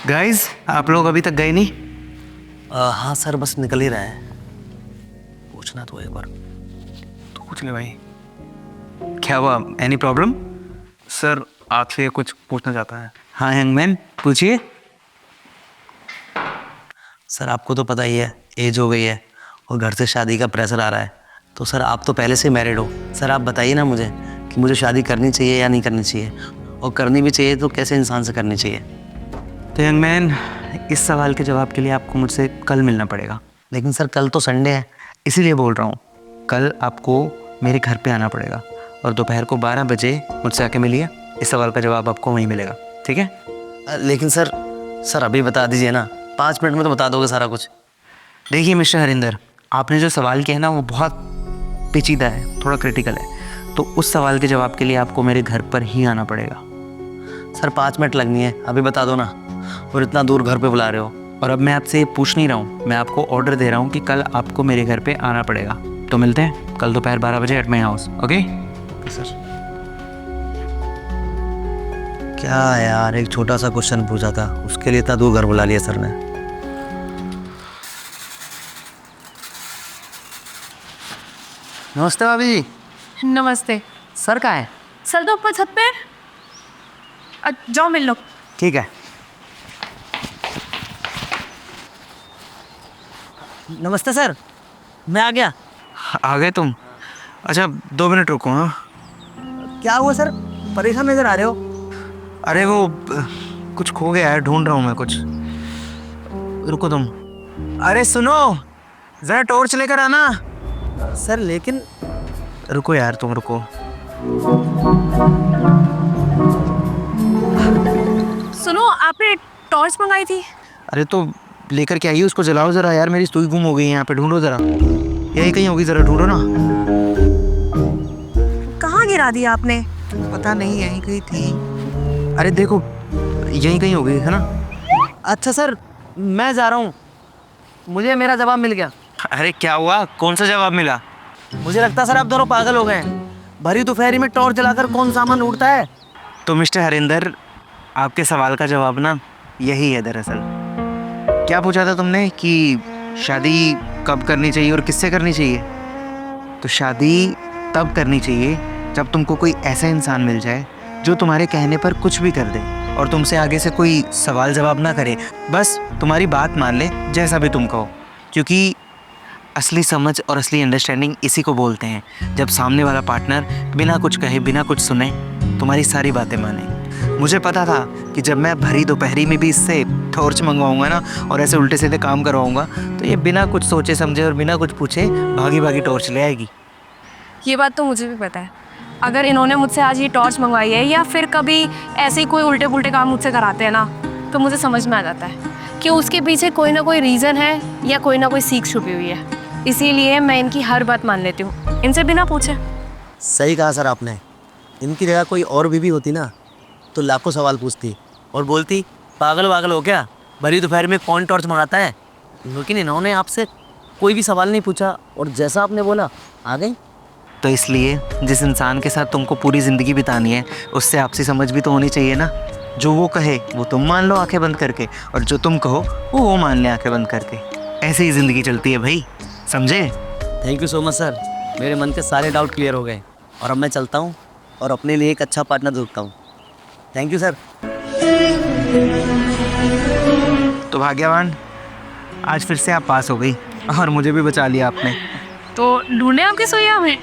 Guys, आप लोग अभी तक गए नहीं? हाँ सर, बस निकल ही रहे हैं। पूछना तो एक बार। तो पूछ ले भाई। क्या हुआ? Any problem? सर आपसे कुछ पूछना चाहता है। हाँ यंगमैन, पूछिए। सर आपको तो पता ही है, एज हो गई है और घर से शादी का प्रेशर आ रहा है। तो सर आप तो पहले से मैरिड हो, सर आप बताइए ना मुझे कि मुझे शादी करनी चाहिए या नहीं करनी चाहिए, और करनी भी चाहिए तो कैसे इंसान से करनी चाहिए। तो यंगमैन, इस सवाल के जवाब के लिए आपको मुझसे कल मिलना पड़ेगा। लेकिन सर कल तो संडे है। इसीलिए बोल रहा हूँ, कल आपको मेरे घर पे आना पड़ेगा और दोपहर को 12 बजे मुझसे आके मिलिए। इस सवाल का जवाब आपको वहीं मिलेगा, ठीक है? लेकिन सर अभी बता दीजिए ना, 5 मिनट में तो बता दोगे सारा कुछ। देखिए मिस्टर हरिंदर, आपने जो सवाल किया है ना वो बहुत पेचीदा है, थोड़ा क्रिटिकल है। तो उस सवाल के जवाब के लिए आपको मेरे घर पर ही आना पड़ेगा। सर 5 मिनट लगनी है, अभी बता दो ना, और इतना दूर घर पे बुला रहे हो। और अब मैं आपसे पूछ नहीं रहा हूँ, मैं आपको ऑर्डर दे रहा हूँ कि कल आपको मेरे घर पे आना पड़ेगा। तो मिलते हैं कल दोपहर 12 बजे at my house, okay? Sir क्या यार, एक छोटा सा क्वेश्चन पूछा था, उसके लिए इतना दूर घर बुला लिया सर ने। नमस्ते भाभी जी। नमस्ते। सर कहाँ है? सर तो ऊपर छत पे है। जाओ मिल लो। ठीक है। नमस्ते सर, मैं आ गया। आ गए तुम? अच्छा 2 मिनट रुको। हाँ क्या हुआ सर, परेशान नजर आ रहे हो? अरे वो कुछ खो गया है, ढूंढ रहा हूँ मैं कुछ। रुको तुम। अरे सुनो, जरा टॉर्च लेकर आना। सर लेकिन रुको यार, तुम रुको। सुनो, आपने टॉर्च मंगाई थी। अरे तो लेकर के आइए, उसको जलाओ जरा यार, मेरी सुई गुम हो गई है यहाँ पे, ढूंढो जरा। यही कहीं होगी, जरा ढूंढो ना। कहाँ गिरा दिया आपने? पता नहीं, यहीं कहीं थी। अरे देखो, यहीं कहीं हो गई है ना। अच्छा सर, मैं जा रहा हूँ, मुझे मेरा जवाब मिल गया। अरे क्या हुआ, कौन सा जवाब मिला? मुझे लगता है सर आप दोनों पागल हो गए हैं। भरी दोपहरी में टॉर्च जलाकर कौन सामान उड़ता है? तो मिस्टर हरिंदर, आपके सवाल का जवाब ना यही है दरअसल। क्या पूछा था तुमने कि शादी कब करनी चाहिए और किससे करनी चाहिए? तो शादी तब करनी चाहिए जब तुमको कोई ऐसा इंसान मिल जाए जो तुम्हारे कहने पर कुछ भी कर दे और तुमसे आगे से कोई सवाल जवाब ना करे, बस तुम्हारी बात मान ले जैसा भी तुम कहो। क्योंकि असली समझ और असली अंडरस्टैंडिंग इसी को बोलते हैं, जब सामने वाला पार्टनर बिना कुछ कहे, बिना कुछ सुने तुम्हारी सारी बातें माने। मुझे पता था कि जब मैं भरी दोपहरी में भी इससे टॉर्च मंगवाऊंगा ना और ऐसे उल्टे सीधे काम करवाऊंगा, तो ये बिना कुछ सोचे समझे और बिना कुछ पूछे भागी भागी टॉर्च ले आएगी। ये बात तो मुझे भी पता है। अगर इन्होंने मुझसे आज ये टॉर्च मंगवाई है या फिर कभी ऐसे ही कोई उल्टे पुल्टे काम मुझसे कराते हैं ना, तो मुझे समझ में आ जाता है कि उसके पीछे कोई ना कोई रीज़न है या कोई ना कोई सीख छुपी हुई है। इसीलिए मैं इनकी हर बात मान लेती हूँ, इनसे बिना पूछे। सही कहा सर आपने, इनकी जगह कोई और भी होती ना तो लाखों सवाल पूछती और बोलती पागल वागल हो क्या, भरी दोपहर में कौन टॉर्च मंगाता है। लेकिन इन्होंने आपसे कोई भी सवाल नहीं पूछा और जैसा आपने बोला आ गई। तो इसलिए जिस इंसान के साथ तुमको पूरी ज़िंदगी बितानी है, उससे आपसी समझ भी तो होनी चाहिए ना। जो वो कहे वो तुम मान लो आंखें बंद करके, और जो तुम कहो वो मान ले आंखें बंद करके। ऐसे ही ज़िंदगी चलती है भाई, समझे? Thank you so much sir, मेरे मन के सारे डाउट क्लियर हो गए और अब मैं चलता हूँ और अपने लिए एक अच्छा पार्टनर ढूंढता हूँ। Thank you sir. तो भाग्यवान, आज फिर से आप पास हो गई और मुझे भी बचा लिया आपने। तो ढूंढे आपकी सुइया में।